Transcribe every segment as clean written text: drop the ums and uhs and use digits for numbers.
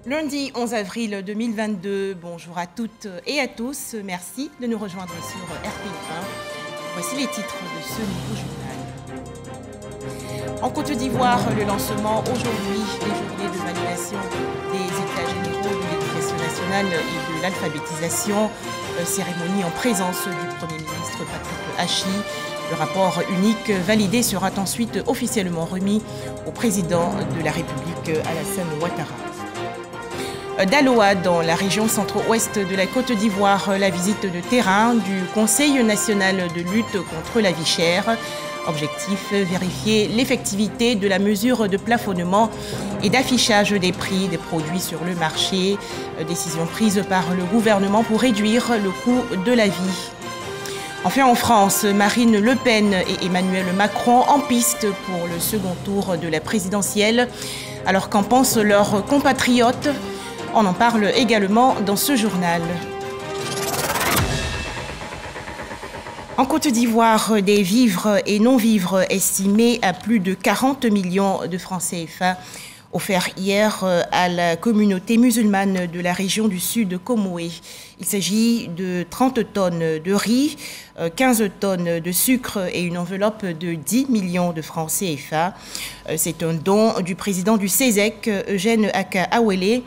Lundi 11 avril 2022, bonjour à toutes et à tous. Merci de nous rejoindre sur RTI1. Voici les titres de ce nouveau journal. En Côte d'Ivoire, le lancement aujourd'hui des journées de validation des états généraux de l'éducation nationale et de l'alphabétisation. Cérémonie en présence du Premier ministre Patrick Hachi. Le rapport unique validé sera ensuite officiellement remis au président de la République Alassane Ouattara. D'Aloa, dans la région centre-ouest de la Côte d'Ivoire, la visite de terrain du Conseil national de lutte contre la vie chère. Objectif, vérifier l'effectivité de la mesure de plafonnement et d'affichage des prix des produits sur le marché. Décision prise par le gouvernement pour réduire le coût de la vie. Enfin, en France, Marine Le Pen et Emmanuel Macron en piste pour le second tour de la présidentielle. Alors qu'en pensent leurs compatriotes? On en parle également dans ce journal. En Côte d'Ivoire, des vivres et non-vivres estimés à plus de 40 millions de francs CFA offerts hier à la communauté musulmane de la région du sud Comoé. Il s'agit de 30 tonnes de riz, 15 tonnes de sucre et une enveloppe de 10 millions de francs CFA. C'est un don du président du CESEC, Eugène Aka Awele,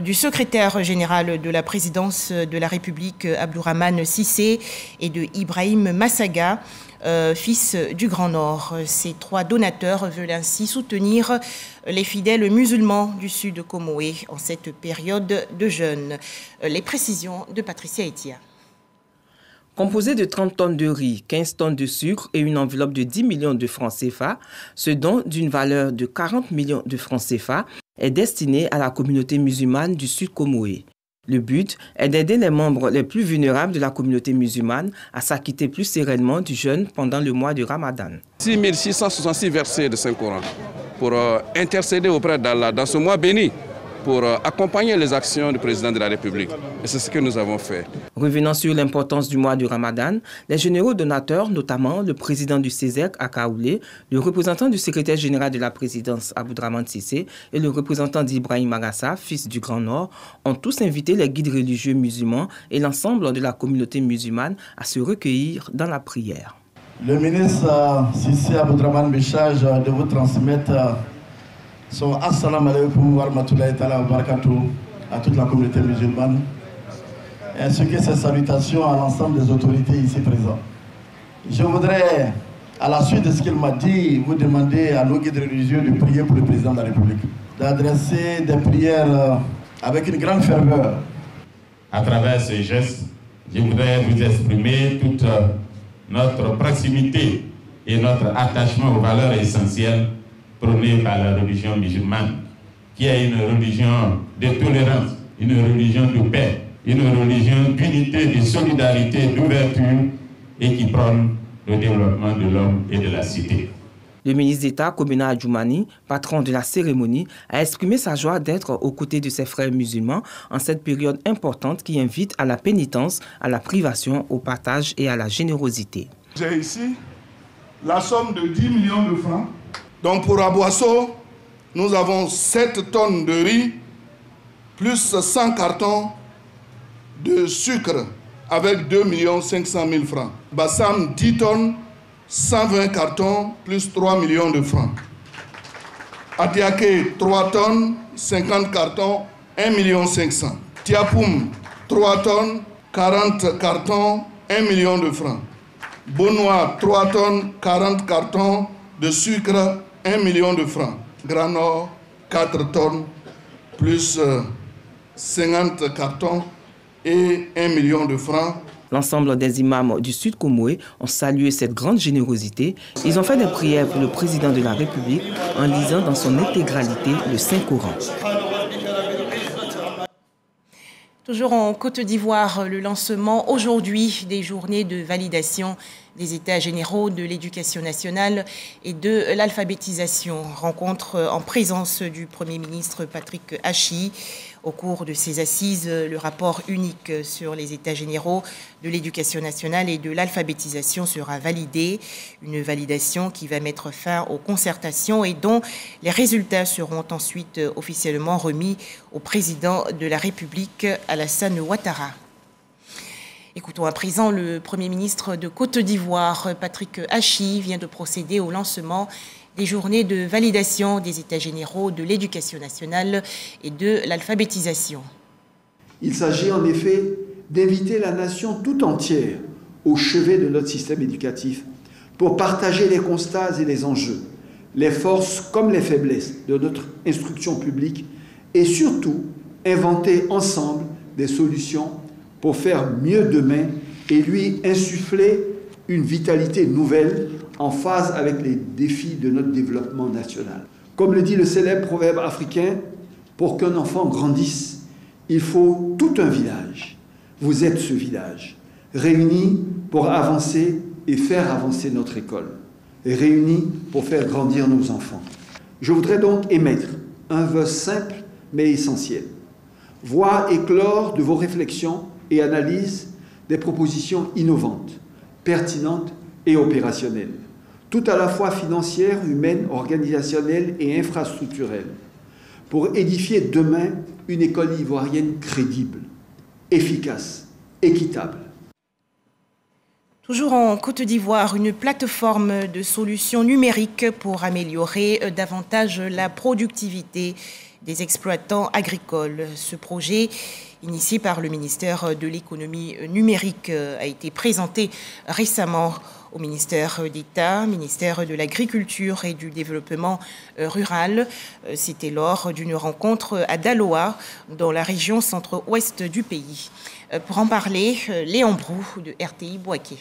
du secrétaire général de la présidence de la République, Abdourahmane Cissé, et de Ibrahim Massaga, fils du Grand Nord. Ces trois donateurs veulent ainsi soutenir les fidèles musulmans du sud Comoé en cette période de jeûne. Les précisions de Patricia Etia. Composé de 30 tonnes de riz, 15 tonnes de sucre et une enveloppe de 10 millions de francs CFA, ce don d'une valeur de 40 millions de francs CFA est destiné à la communauté musulmane du Sud Comoé. Le but est d'aider les membres les plus vulnérables de la communauté musulmane à s'acquitter plus sereinement du jeûne pendant le mois de Ramadan. 6666 versets de Saint-Coran pour intercéder auprès d'Allah dans ce mois béni, pour accompagner les actions du président de la République. Et c'est ce que nous avons fait. Revenant sur l'importance du mois du Ramadan, les généraux donateurs, notamment le président du CESEC, Akaoulé, le représentant du secrétaire général de la présidence, Abdourahmane Cissé, et le représentant d'Ibrahim Magassa, fils du Grand Nord, ont tous invité les guides religieux musulmans et l'ensemble de la communauté musulmane à se recueillir dans la prière. Le ministre Cissé Abdourahmane Béchage de vous transmettre son assalamu alaikum wa rahmatullahi ta'ala wa barakatuh à toute la communauté musulmane, ainsi que ses salutations à l'ensemble des autorités ici présentes. Je voudrais, à la suite de ce qu'il m'a dit, vous demander à nos guides religieux de prier pour le président de la République, d'adresser des prières avec une grande ferveur. À travers ces gestes, je voudrais vous exprimer toute notre proximité et notre attachement aux valeurs essentielles prônée par la religion musulmane, qui est une religion de tolérance, une religion de paix, une religion d'unité, de solidarité, d'ouverture et qui prône le développement de l'homme et de la cité. Le ministre d'État, Kobena Adjoumani, patron de la cérémonie, a exprimé sa joie d'être aux côtés de ses frères musulmans en cette période importante qui invite à la pénitence, à la privation, au partage et à la générosité. J'ai ici la somme de 10 millions de francs. Donc pour Aboisseau, nous avons 7 tonnes de riz, plus 100 cartons de sucre avec 2 500 000 francs. Bassam, 10 tonnes, 120 cartons, plus 3 millions de francs. Atiake, 3 tonnes, 50 cartons, 1 500 000. Tiapoum, 3 tonnes, 40 cartons, 1 million de francs. Bonois, 3 tonnes, 40 cartons de sucre, 1 million de francs. Grand Nord, 4 tonnes, plus 50 cartons et 1 million de francs. L'ensemble des imams du Sud Comoé ont salué cette grande générosité. Ils ont fait des prières pour le président de la République en lisant dans son intégralité le Saint-Coran. Toujours en Côte d'Ivoire, le lancement aujourd'hui des journées de validation des États généraux de l'éducation nationale et de l'alphabétisation. Rencontre en présence du Premier ministre Patrick Achi. Au cours de ces assises, le rapport unique sur les États généraux de l'éducation nationale et de l'alphabétisation sera validé. Une validation qui va mettre fin aux concertations et dont les résultats seront ensuite officiellement remis au président de la République, Alassane Ouattara. Écoutons à présent le Premier ministre de Côte d'Ivoire, Patrick Achi, vient de procéder au lancement des journées de validation des États généraux de l'éducation nationale et de l'alphabétisation. Il s'agit en effet d'inviter la nation tout entière au chevet de notre système éducatif pour partager les constats et les enjeux, les forces comme les faiblesses de notre instruction publique et surtout inventer ensemble des solutions pour faire mieux demain et lui insuffler une vitalité nouvelle en phase avec les défis de notre développement national. Comme le dit le célèbre proverbe africain, pour qu'un enfant grandisse, il faut tout un village. Vous êtes ce village, réunis pour avancer et faire avancer notre école, et réunis pour faire grandir nos enfants. Je voudrais donc émettre un vœu simple mais essentiel. Voir éclore de vos réflexions et analyses des propositions innovantes, pertinentes et opérationnelles, tout à la fois financières, humaines, organisationnelles et infrastructurelles, pour édifier demain une école ivoirienne crédible, efficace, équitable. Toujours en Côte d'Ivoire, une plateforme de solutions numériques pour améliorer davantage la productivité des exploitants agricoles. Ce projet, initié par le ministère de l'économie numérique, a été présenté récemment au ministère d'État, ministère de l'Agriculture et du Développement rural. C'était lors d'une rencontre à Daloa, dans la région centre-ouest du pays. Pour en parler, Léon Brou de RTI Boaké.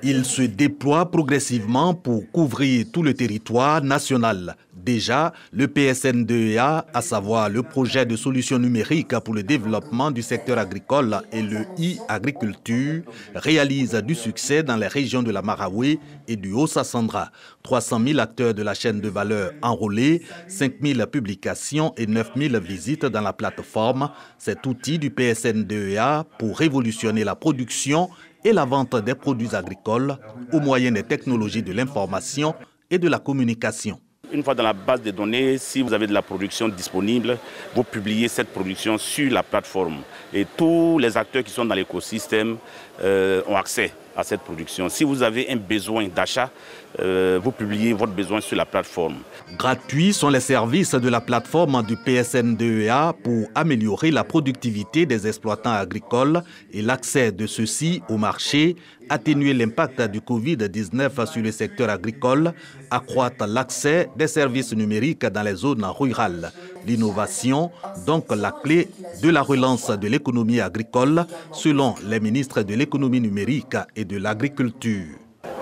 Il se déploie progressivement pour couvrir tout le territoire national. Déjà, le PSN2A, à savoir le projet de solution numérique pour le développement du secteur agricole et le e-agriculture, réalise du succès dans les régions de la Maraoué et du Haut-Sassandra. 300 000 acteurs de la chaîne de valeur enrôlés, 5 000 publications et 9 000 visites dans la plateforme. Cet outil du PSN2A pour révolutionner la production et la vente des produits agricoles au moyen des technologies de l'information et de la communication. Une fois dans la base de données, si vous avez de la production disponible, vous publiez cette production sur la plateforme. Et tous les acteurs qui sont dans l'écosystème ont accès à cette production. Si vous avez un besoin d'achat, vous publiez votre besoin sur la plateforme. Gratuits sont les services de la plateforme du PSN2A pour améliorer la productivité des exploitants agricoles et l'accès de ceux-ci au marché, atténuer l'impact du Covid-19 sur le secteur agricole, accroître l'accès des services numériques dans les zones rurales. L'innovation, donc la clé de la relance de l'économie agricole, selon les ministres de l'économie numérique et de l'agriculture.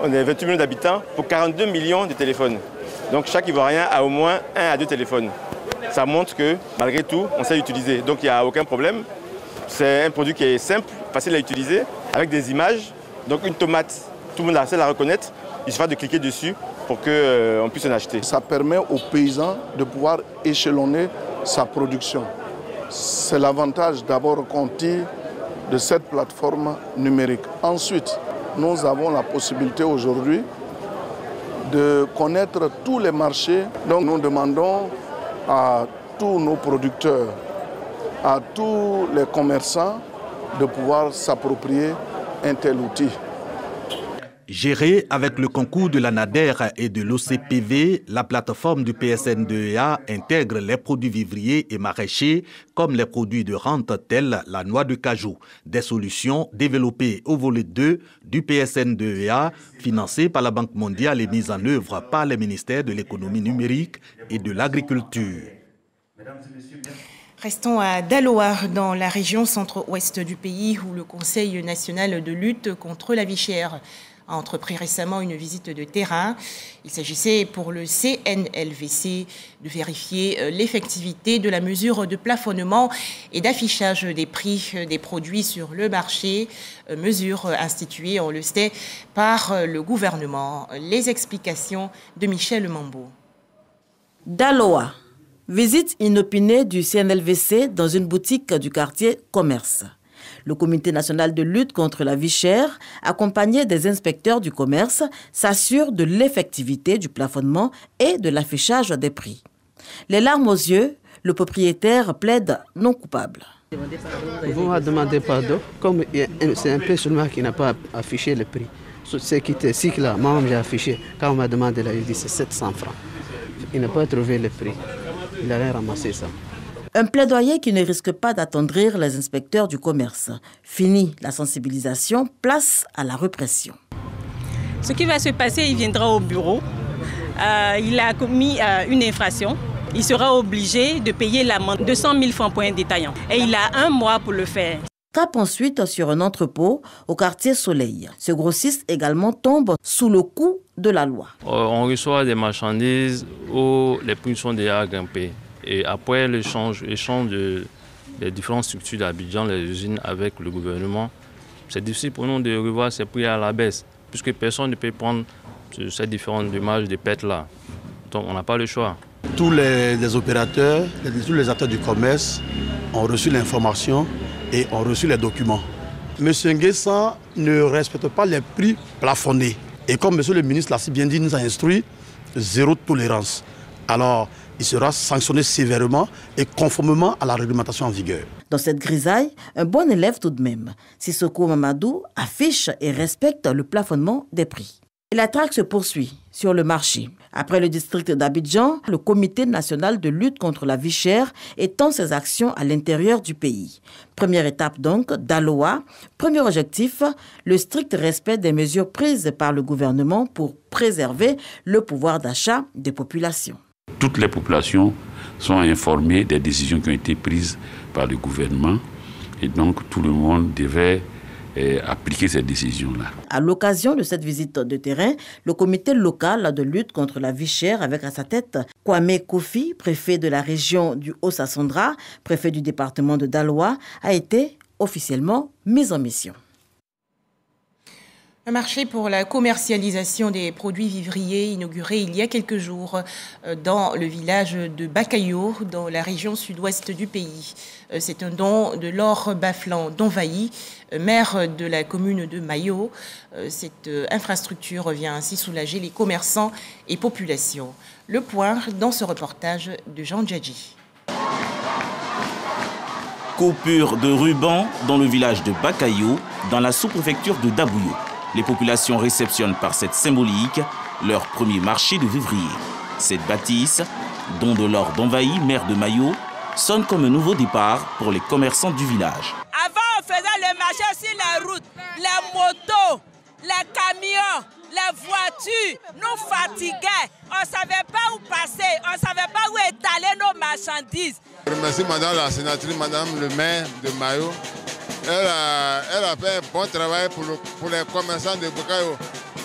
On est 28 millions d'habitants pour 42 millions de téléphones. Donc chaque Ivoirien a au moins 1 à 2 téléphones. Ça montre que malgré tout, on sait l'utiliser. Donc il n'y a aucun problème. C'est un produit qui est simple, facile à utiliser, avec des images. Donc une tomate, tout le monde sait la reconnaître. Il suffit de cliquer dessus pour qu'on puisse en acheter. Ça permet aux paysans de pouvoir échelonner sa production. C'est l'avantage d'abord qu'on tire de cette plateforme numérique. Ensuite, nous avons la possibilité aujourd'hui de connaître tous les marchés. Donc nous demandons à tous nos producteurs, à tous les commerçants de pouvoir s'approprier un tel outil. Gérée avec le concours de la NADER et de l'OCPV, la plateforme du PSN2A intègre les produits vivriers et maraîchers comme les produits de rente tels la noix de cajou. Des solutions développées au volet 2 du PSN2A, financées par la Banque mondiale et mises en œuvre par les ministères de l'économie numérique et de l'agriculture. Restons à Daloa, dans la région centre-ouest du pays, où le Conseil national de lutte contre la vie chère a entrepris récemment une visite de terrain. Il s'agissait pour le CNLVC de vérifier l'effectivité de la mesure de plafonnement et d'affichage des prix des produits sur le marché, mesure instituée, on le sait, par le gouvernement. Les explications de Michel Mambo. Daloa, visite inopinée du CNLVC dans une boutique du quartier Commerce. Le Comité national de lutte contre la vie chère, accompagné des inspecteurs du commerce, s'assure de l'effectivité du plafonnement et de l'affichage des prix. Les larmes aux yeux, le propriétaire plaide non coupable. Vous m'avez demandé pardon, comme c'est un peu seulement qui n'a pas affiché le prix. Ce qui était cycle là, moi j'ai affiché. Quand on m'a demandé là, il dit c'est 700 francs. Il n'a pas trouvé le prix. Il a ramassé ça. Un plaidoyer qui ne risque pas d'attendrir les inspecteurs du commerce. Fini la sensibilisation, place à la répression. Ce qui va se passer, il viendra au bureau. Il a commis une infraction. Il sera obligé de payer l'amende de 100 000 francs pour un détaillant. Et il a 1 mois pour le faire. Cap ensuite sur un entrepôt au quartier Soleil. Ce grossiste également tombe sous le coup de la loi. On reçoit des marchandises où les prix sont déjà grimpés. Et après l'échange des différentes structures d'Abidjan, les usines avec le gouvernement, c'est difficile pour nous de revoir ces prix à la baisse, puisque personne ne peut prendre ces différentes dommages de pertes-là. Donc on n'a pas le choix. Tous les opérateurs, tous les acteurs du commerce ont reçu l'information et ont reçu les documents. M. Nguessan ne respecte pas les prix plafonnés. Et comme M. le ministre l'a si bien dit, nous a instruit, zéro tolérance. Alors, il sera sanctionné sévèrement et conformément à la réglementation en vigueur. Dans cette grisaille, un bon élève tout de même. Sissoko Mamadou affiche et respecte le plafonnement des prix. Et la traque se poursuit sur le marché. Après le district d'Abidjan, le Comité national de lutte contre la vie chère étend ses actions à l'intérieur du pays. Première étape donc, Daloa. Premier objectif, le strict respect des mesures prises par le gouvernement pour préserver le pouvoir d'achat des populations. Toutes les populations sont informées des décisions qui ont été prises par le gouvernement et donc tout le monde devait appliquer ces décisions-là. À l'occasion de cette visite de terrain, le comité local de lutte contre la vie chère avec à sa tête Kwame Kofi, préfet de la région du Haut-Sassandra, préfet du département de Daloa, a été officiellement mis en mission. Un marché pour la commercialisation des produits vivriers inauguré il y a quelques jours dans le village de Bakayo, dans la région sud-ouest du pays. C'est un don de Laure Baflan d'Envahi, maire de la commune de Mayo. Cette infrastructure vient ainsi soulager les commerçants et populations. Le point dans ce reportage de Jean Djadji. Coupure de ruban dans le village de Bakayo, dans la sous-préfecture de Dabouyo. Les populations réceptionnent par cette symbolique leur premier marché de vivrier. Cette bâtisse, don de Laure d'Envahi, maire de Mayo, sonne comme un nouveau départ pour les commerçants du village. Avant, on faisait le marché sur la route, les motos, les camions, les voitures nous fatiguaient. On ne savait pas où passer, on ne savait pas où étaler nos marchandises. Je remercie madame la sénatrice, madame le maire de Mayo. Elle a fait un bon travail pour les commerçants de Bakayo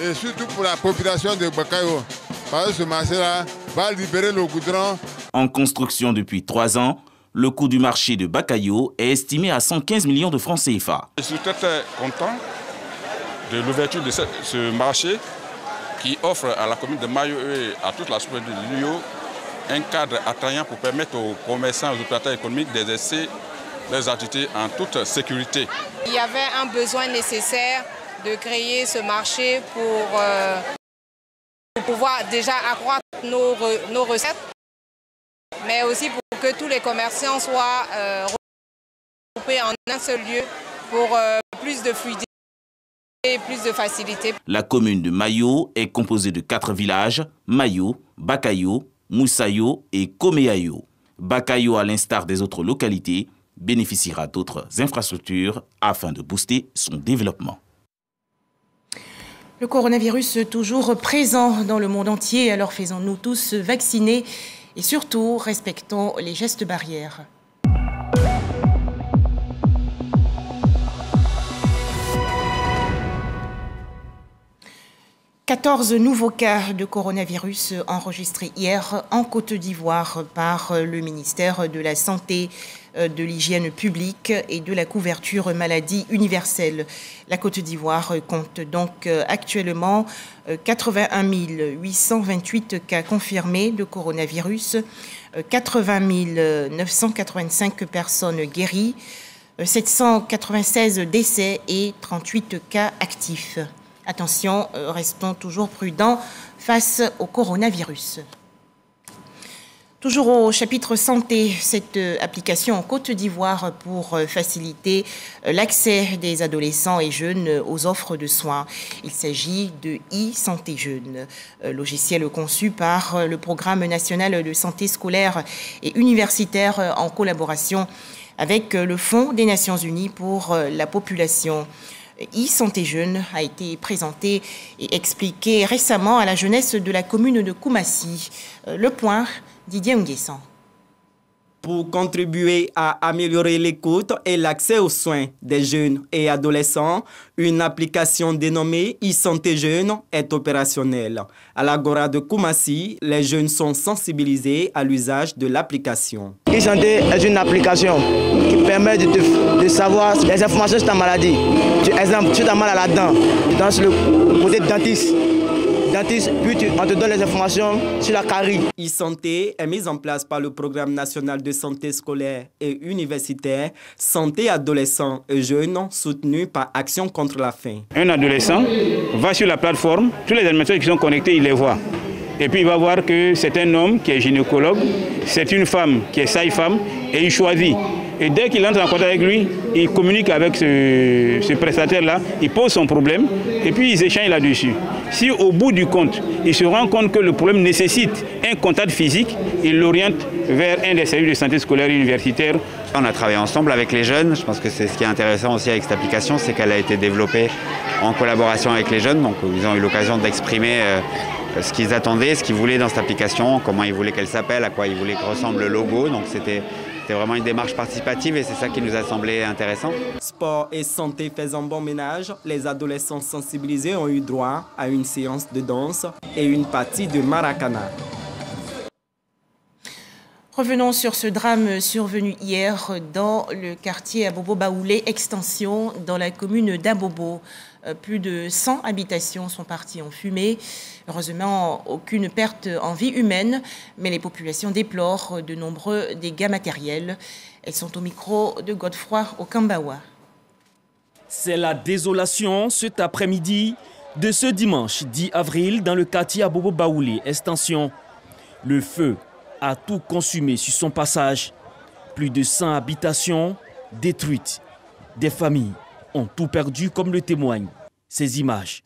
et surtout pour la population de Bakayo. Parce que ce marché-là va libérer le goudron. En construction depuis 3 ans, le coût du marché de Bakayo est estimé à 115 millions de francs CFA. Je suis très content de l'ouverture de ce marché qui offre à la commune de Mayo et à toute la sous-région de l'Union un cadre attrayant pour permettre aux commerçants et aux opérateurs économiques d'exercer leurs activités en toute sécurité. Il y avait un besoin nécessaire de créer ce marché pour pouvoir déjà accroître nos recettes, mais aussi pour que tous les commerçants soient regroupés en un seul lieu pour plus de fluidité et plus de facilité. La commune de Mayo est composée de 4 villages, Mayo, Bakayo, Moussayo et Komeayo. Bakayo, à l'instar des autres localités, bénéficiera d'autres infrastructures afin de booster son développement. Le coronavirus toujours présent dans le monde entier, alors faisons-nous tous vacciner et surtout respectons les gestes barrières. 14 nouveaux cas de coronavirus enregistrés hier en Côte d'Ivoire par le ministère de la Santé, de l'Hygiène publique et de la couverture maladie universelle. La Côte d'Ivoire compte donc actuellement 81 828 cas confirmés de coronavirus, 80 985 personnes guéries, 796 décès et 38 cas actifs. Attention, restons toujours prudents face au coronavirus. Toujours au chapitre santé, cette application en Côte d'Ivoire pour faciliter l'accès des adolescents et jeunes aux offres de soins. Il s'agit de e-santé jeune, logiciel conçu par le Programme national de santé scolaire et universitaire en collaboration avec le Fonds des Nations Unies pour la population. E-santé jeune a été présenté et expliqué récemment à la jeunesse de la commune de Koumassi. Le point, Didier Nguessan. Pour contribuer à améliorer l'écoute et l'accès aux soins des jeunes et adolescents, une application dénommée e-santé jeune est opérationnelle. À l'Agora de Koumassi, les jeunes sont sensibilisés à l'usage de l'application. E-santé est une application qui permet de savoir les informations sur ta maladie. Par exemple, si tu as mal à la dent, dans le côté dentiste, puis on te donne les informations sur la carie. E-santé est mise en place par le Programme national de santé scolaire et universitaire, santé adolescents et jeunes, soutenu par Action contre la faim. Un adolescent va sur la plateforme, tous les animateurs qui sont connectés, il les voit. Et puis il va voir que c'est un homme qui est gynécologue, c'est une femme qui est sage-femme, et il choisit. Et dès qu'il entre en contact avec lui, il communique avec ce prestataire-là, il pose son problème, et puis ils échangent là-dessus. Si au bout du compte, il se rend compte que le problème nécessite un contact physique, il l'oriente vers un des services de santé scolaire et universitaire. On a travaillé ensemble avec les jeunes. Je pense que c'est ce qui est intéressant aussi avec cette application, c'est qu'elle a été développée en collaboration avec les jeunes. Donc ils ont eu l'occasion d'exprimer ce qu'ils attendaient, ce qu'ils voulaient dans cette application, comment ils voulaient qu'elle s'appelle, à quoi ils voulaient que ressemble le logo. Donc c'était vraiment une démarche participative et c'est ça qui nous a semblé intéressant. Sport et santé faisant bon ménage, les adolescents sensibilisés ont eu droit à une séance de danse et une partie de maracana. Revenons sur ce drame survenu hier dans le quartier Abobo-Baoulé, extension dans la commune d'Abobo. Plus de 100 habitations sont parties en fumée. Heureusement, aucune perte en vie humaine, mais les populations déplorent de nombreux dégâts matériels. Elles sont au micro de Godefroy Okambawa. C'est la désolation cet après-midi de ce dimanche 10 avril dans le quartier Abobo-Baoulé, extension. Le feu a tout consumé sur son passage. Plus de 100 habitations détruites. Des familles ont tout perdu comme le témoignent ces images.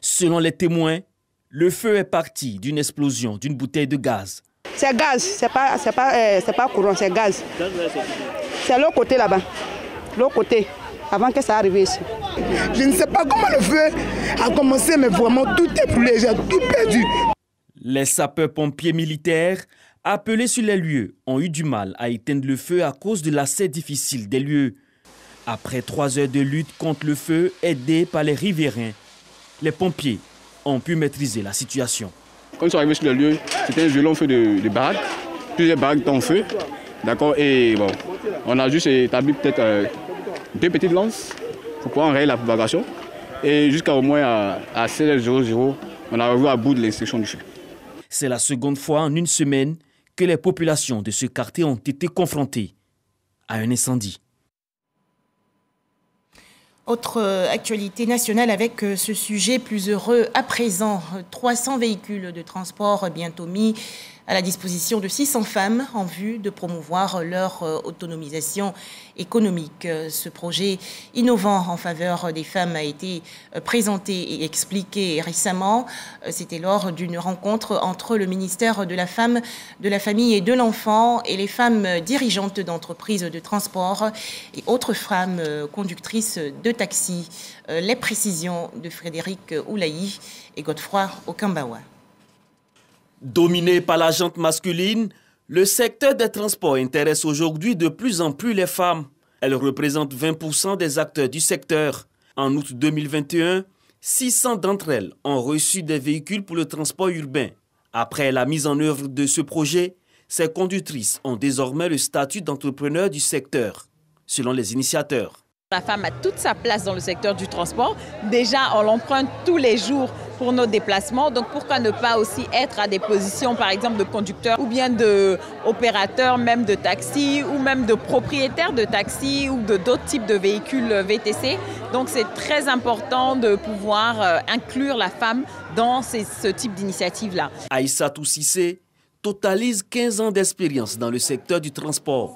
Selon les témoins, le feu est parti d'une explosion d'une bouteille de gaz. C'est gaz, c'est pas courant, c'est gaz. C'est l'autre côté là-bas, l'autre côté, avant que ça arrive ici. Je ne sais pas comment le feu a commencé, mais vraiment tout est brûlé, j'ai tout perdu. Les sapeurs-pompiers militaires appelés sur les lieux ont eu du mal à éteindre le feu à cause de l'accès difficile des lieux. Après 3 heures de lutte contre le feu, aidés par les riverains, les pompiers ont pu maîtriser la situation. Quand ils sont arrivés sur le lieu, c'était un violent feu de baraque. Plusieurs baraques étaient en feu. D'accord, et bon, on a juste établi peut-être 2 petites lances pour pouvoir enrayer la propagation. Et jusqu'à au moins à 16h00, on a arrivé à bout de l'extinction du feu. C'est la seconde fois en une semaine que les populations de ce quartier ont été confrontées à un incendie. Autre actualité nationale avec ce sujet plus heureux à présent. 300 véhicules de transport bientôt mis à la disposition de 600 femmes en vue de promouvoir leur autonomisation économique. Ce projet innovant en faveur des femmes a été présenté et expliqué récemment. C'était lors d'une rencontre entre le ministère de la Femme, de la Famille et de l'Enfant et les femmes dirigeantes d'entreprises de transport et autres femmes conductrices de taxi. Les précisions de Frédéric Oulaï et Godefroy Okambawa. Dominé par la jante masculine, Le secteur des transports intéresse aujourd'hui de plus en plus les femmes. Elles représentent 20% des acteurs du secteur. En août 2021, 600 d'entre elles ont reçu des véhicules pour le transport urbain. Après la mise en œuvre de ce projet, ces conductrices ont désormais le statut d'entrepreneur du secteur, selon les initiateurs. La femme a toute sa place dans le secteur du transport. Déjà, on l'emprunte tous les jours pour nos déplacements. Donc, pourquoi ne pas aussi être à des positions, par exemple, de conducteur ou bien d'opérateur, même de taxi ou même de propriétaire de taxi ou de d'autres types de véhicules VTC. Donc, c'est très important de pouvoir inclure la femme dans ce type d'initiative-là. Aïssatou Cissé totalise 15 ans d'expérience dans le secteur du transport.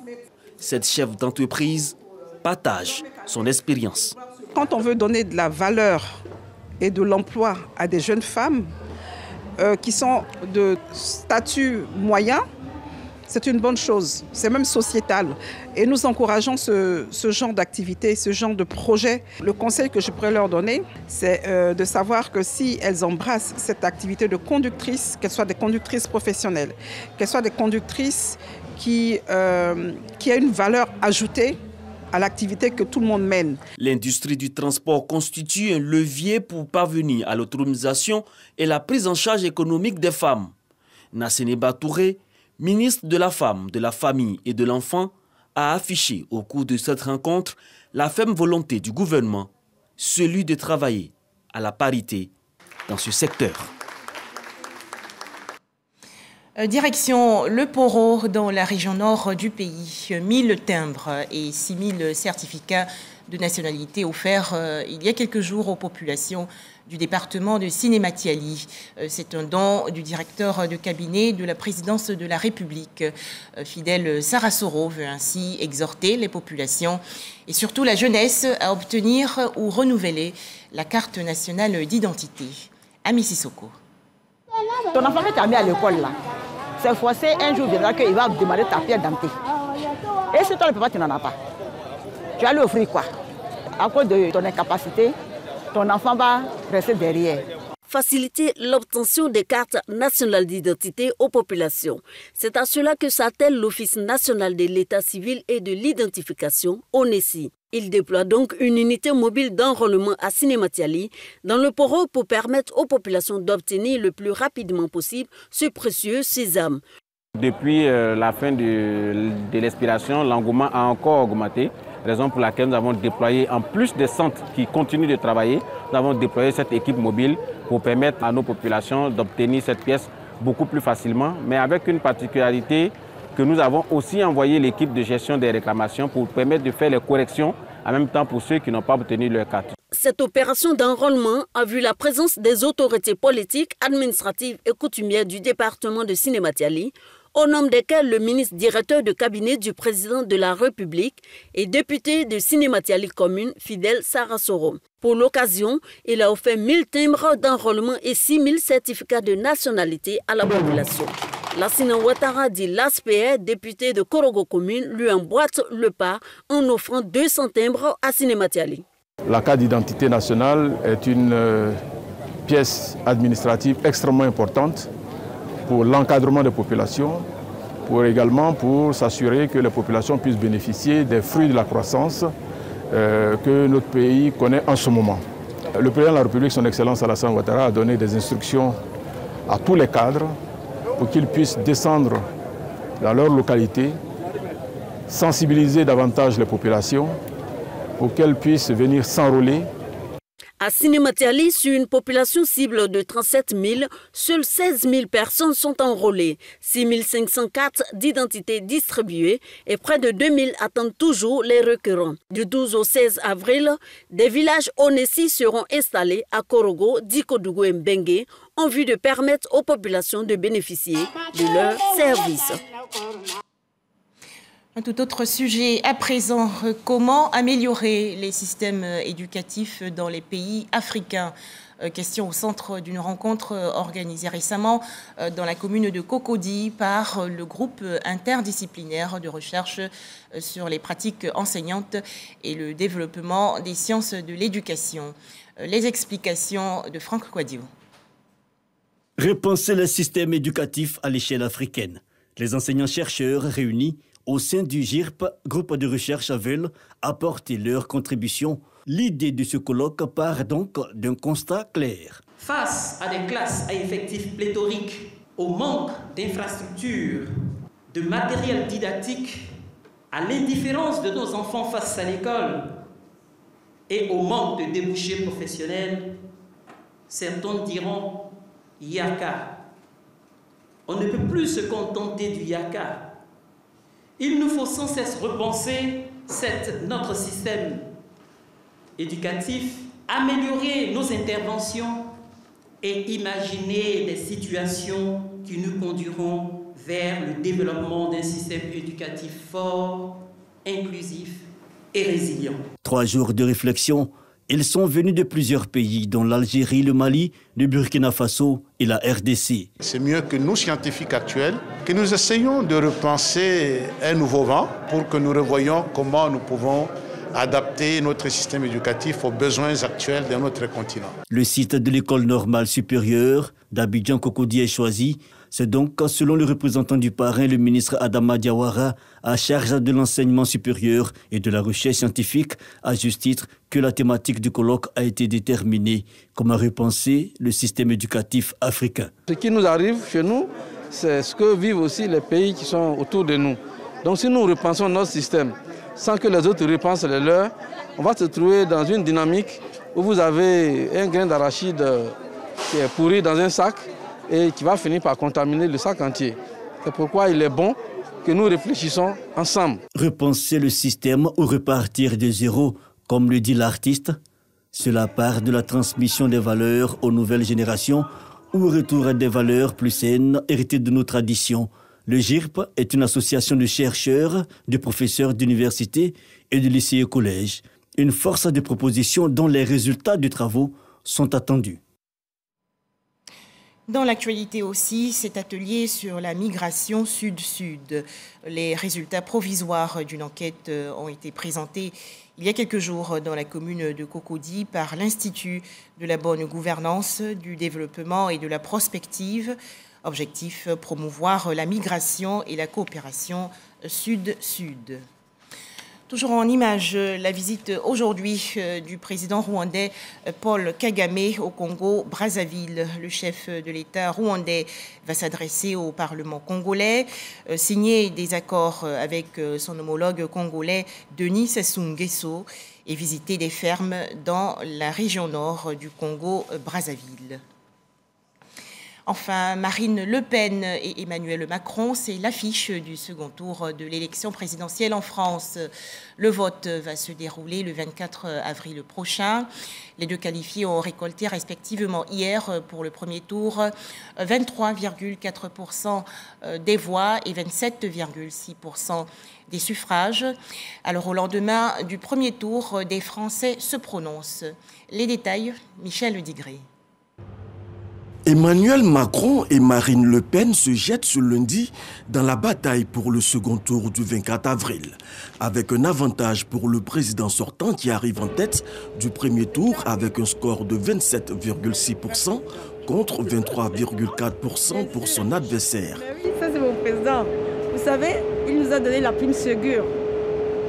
Cette chef d'entreprise partage son expérience. Quand on veut donner de la valeur et de l'emploi à des jeunes femmes qui sont de statut moyen, c'est une bonne chose, c'est même sociétal. Et nous encourageons ce genre d'activité, ce genre de projet. Le conseil que je pourrais leur donner, c'est de savoir que si elles embrassent cette activité de conductrice, qu'elles soient des conductrices professionnelles, qu'elles soient des conductrices qui a une valeur ajoutée à l'activité que tout le monde mène. L'industrie du transport constitue un levier pour parvenir à l'autonomisation et la prise en charge économique des femmes. Nasseneba Touré, ministre de la Femme, de la Famille et de l'Enfant, a affiché au cours de cette rencontre la ferme volonté du gouvernement, celui de travailler à la parité dans ce secteur. Direction le Poro, dans la région nord du pays. 1000 timbres et 6000 certificats de nationalité offerts il y a quelques jours aux populations du département de Sinématiali. C'est un don du directeur de cabinet de la présidence de la République. Fidel Sarasoro veut ainsi exhorter les populations et surtout la jeunesse à obtenir ou renouveler la carte nationale d'identité. Ami Sissoko. Ton enfant est amené à l'école là. C'est forcé, un jour viendra qu'il va demander ta pièce d'identité. Et si toi ne peux pas, tu n'en as pas. Tu vas lui offrir quoi? À cause de ton incapacité, ton enfant va rester derrière. Faciliter l'obtention des cartes nationales d'identité aux populations. C'est à cela que s'attelle l'Office national de l'état civil et de l'identification, ONESI. Il déploie donc une unité mobile d'enrôlement à Sinématiali dans le Poro pour permettre aux populations d'obtenir le plus rapidement possible ce précieux sésame. Depuis la fin de l'expiration, l'engouement a encore augmenté, raison pour laquelle nous avons déployé, en plus des centres qui continuent de travailler, nous avons déployé cette équipe mobile pour permettre à nos populations d'obtenir cette pièce beaucoup plus facilement, mais avec une particularité que nous avons aussi envoyé l'équipe de gestion des réclamations pour permettre de faire les corrections en même temps pour ceux qui n'ont pas obtenu leur carte. Cette opération d'enrôlement a vu la présence des autorités politiques, administratives et coutumières du département de Sinématiali, au nom desquels le ministre directeur de cabinet du président de la République et député de Sinématiali commune, Fidel Sarasoro. Pour l'occasion, il a offert 1000 timbres d'enrôlement et 6000 certificats de nationalité à la population. Lassina Ouattara dit l'ASPR, député de Korogo commune, lui emboîte le pas en offrant 200 timbres à Sinématiali. La carte d'identité nationale est une pièce administrative extrêmement importante pour l'encadrement des populations, pour s'assurer que les populations puissent bénéficier des fruits de la croissance que notre pays connaît en ce moment. Le président de la République, son Excellence Alassane Ouattara, a donné des instructions à tous les cadres pour qu'ils puissent descendre dans leur localité, sensibiliser davantage les populations pour qu'elles puissent venir s'enrôler. À Sinématiali, sur une population cible de 37 000, seules 16 000 personnes sont enrôlées, 6 500 cartes d'identité distribuées et près de 2 000 attendent toujours les requérants. Du 12 au 16 avril, des villages ONESI seront installés à Korogo, Dikodougou et Mbengue en vue de permettre aux populations de bénéficier de leurs services. Un tout autre sujet à présent, comment améliorer les systèmes éducatifs dans les pays africains? Question au centre d'une rencontre organisée récemment dans la commune de Cocody par le groupe interdisciplinaire de recherche sur les pratiques enseignantes et le développement des sciences de l'éducation. Les explications de Franck Kouadio. Repenser le système éducatif à l'échelle africaine. Les enseignants-chercheurs réunis au sein du GIRP, groupe de recherche, veulent apporter leur contribution. L'idée de ce colloque part donc d'un constat clair. Face à des classes à effectifs pléthoriques, au manque d'infrastructures, de matériel didactique, à l'indifférence de nos enfants face à l'école et au manque de débouchés professionnels, certains diront yaka. On ne peut plus se contenter du yaka. Il nous faut sans cesse repenser notre système éducatif, améliorer nos interventions et imaginer des situations qui nous conduiront vers le développement d'un système éducatif fort, inclusif et résilient. 3 jours de réflexion. Ils sont venus de plusieurs pays, dont l'Algérie, le Mali, le Burkina Faso et la RDC. C'est mieux que nous, scientifiques actuels, que nous essayons de repenser un nouveau vent pour que nous revoyions comment nous pouvons adapter notre système éducatif aux besoins actuels de notre continent. Le site de l'école normale supérieure d'Abidjan Cocody est choisi. C'est donc, selon le représentant du parrain, le ministre Adama Diawara, à charge de l'enseignement supérieur et de la recherche scientifique, à juste titre que la thématique du colloque a été déterminée. Comment repenser le système éducatif africain? Ce qui nous arrive chez nous, c'est ce que vivent aussi les pays qui sont autour de nous. Donc si nous repensons notre système sans que les autres repensent les leurs, on va se trouver dans une dynamique où vous avez un grain d'arachide qui est pourri dans un sac et qui va finir par contaminer le sac entier. C'est pourquoi il est bon que nous réfléchissons ensemble. Repenser le système ou repartir de zéro, comme le dit l'artiste, cela part de la transmission des valeurs aux nouvelles générations ou au retour à des valeurs plus saines héritées de nos traditions. Le GIRP est une association de chercheurs, de professeurs d'université et de lycées et collèges. Une force de proposition dont les résultats des travaux sont attendus. Dans l'actualité aussi, cet atelier sur la migration sud-sud. Les résultats provisoires d'une enquête ont été présentés il y a quelques jours dans la commune de Cocody par l'Institut de la bonne gouvernance, du développement et de la prospective. Objectif, promouvoir la migration et la coopération sud-sud. Toujours en images, la visite aujourd'hui du président rwandais Paul Kagame au Congo-Brazzaville. Le chef de l'État rwandais va s'adresser au Parlement congolais, signer des accords avec son homologue congolais Denis Sassou Nguesso et visiter des fermes dans la région nord du Congo-Brazzaville. Enfin, Marine Le Pen et Emmanuel Macron, c'est l'affiche du second tour de l'élection présidentielle en France. Le vote va se dérouler le 24 avril prochain. Les deux qualifiés ont récolté respectivement hier pour le premier tour 23,4% des voix et 27,6% des suffrages. Alors au lendemain du premier tour, des Français se prononcent. Les détails, Michel Digré. Emmanuel Macron et Marine Le Pen se jettent ce lundi dans la bataille pour le second tour du 24 avril, avec un avantage pour le président sortant qui arrive en tête du premier tour avec un score de 27,6% contre 23,4% pour son adversaire. Oui, ça c'est mon président. Vous savez, il nous a donné la prime Ségur.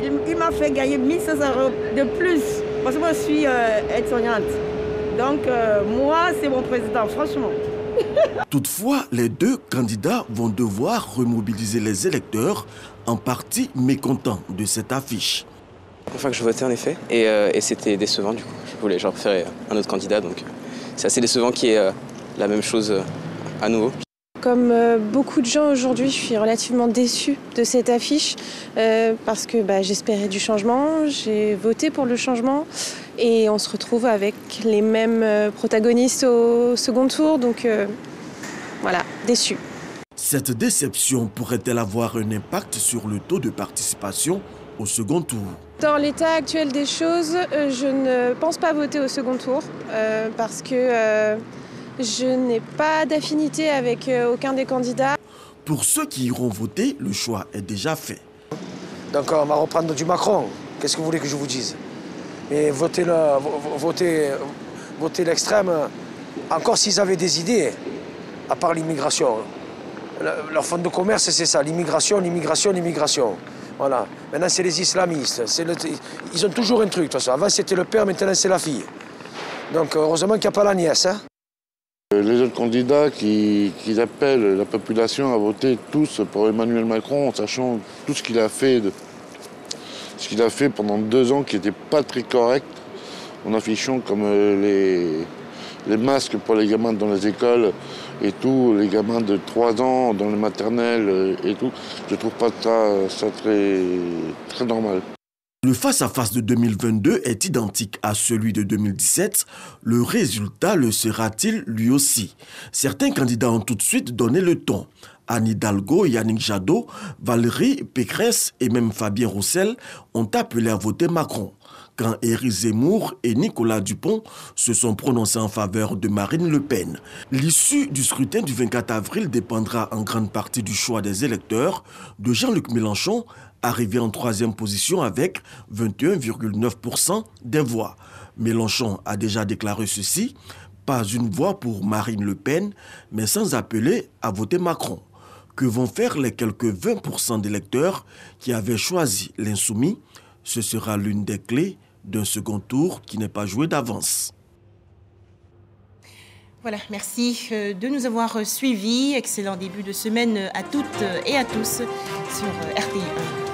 Il m'a fait gagner 1500 € de plus parce que moi je suis aide-soignante. Donc, moi, c'est mon président, franchement. Toutefois, les deux candidats vont devoir remobiliser les électeurs, en partie mécontents de cette affiche. La fois que je votais, en effet, et c'était décevant, du coup. J'aurais préféré un autre candidat, donc c'est assez décevant qu'il y ait la même chose à nouveau. Comme beaucoup de gens aujourd'hui, je suis relativement déçue de cette affiche parce que j'espérais du changement, j'ai voté pour le changement et on se retrouve avec les mêmes protagonistes au second tour, donc voilà, déçue. Cette déception pourrait-elle avoir un impact sur le taux de participation au second tour? Dans l'état actuel des choses, je ne pense pas voter au second tour parce que je n'ai pas d'affinité avec aucun des candidats. Pour ceux qui iront voter, le choix est déjà fait. Donc on va reprendre du Macron. Qu'est-ce que vous voulez que je vous dise? Mais votez l'extrême, encore s'ils avaient des idées, à part l'immigration. leur fonds de commerce, c'est ça, l'immigration, l'immigration, l'immigration. Voilà. Maintenant, c'est les islamistes. Ils ont toujours un truc, de toute façon. Avant, c'était le père, maintenant, c'est la fille. Donc, heureusement qu'il n'y a pas la nièce. Hein. Les autres candidats qui appellent la population à voter tous pour Emmanuel Macron, en sachant tout ce qu'il a fait, pendant 2 ans qui n'était pas très correct, en affichant comme les masques pour les gamins dans les écoles et tout, les gamins de 3 ans dans les maternelles et tout, je trouve pas ça très normal. Le face-à-face de 2022 est identique à celui de 2017. Le résultat le sera-t-il lui aussi? Certains candidats ont tout de suite donné le ton. Anne Hidalgo, Yannick Jadot, Valérie Pécresse et même Fabien Roussel ont appelé à voter Macron, quand Éric Zemmour et Nicolas Dupont se sont prononcés en faveur de Marine Le Pen. L'issue du scrutin du 24 avril dépendra en grande partie du choix des électeurs de Jean-Luc Mélenchon, arrivé en 3e position avec 21,9% des voix. Mélenchon a déjà déclaré ceci: pas une voix pour Marine Le Pen, mais sans appeler à voter Macron. Que vont faire les quelques 20% d'électeurs qui avaient choisi l'insoumis? Ce sera l'une des clés d'un second tour qui n'est pas joué d'avance. Voilà, merci de nous avoir suivis. Excellent début de semaine à toutes et à tous sur RTI1.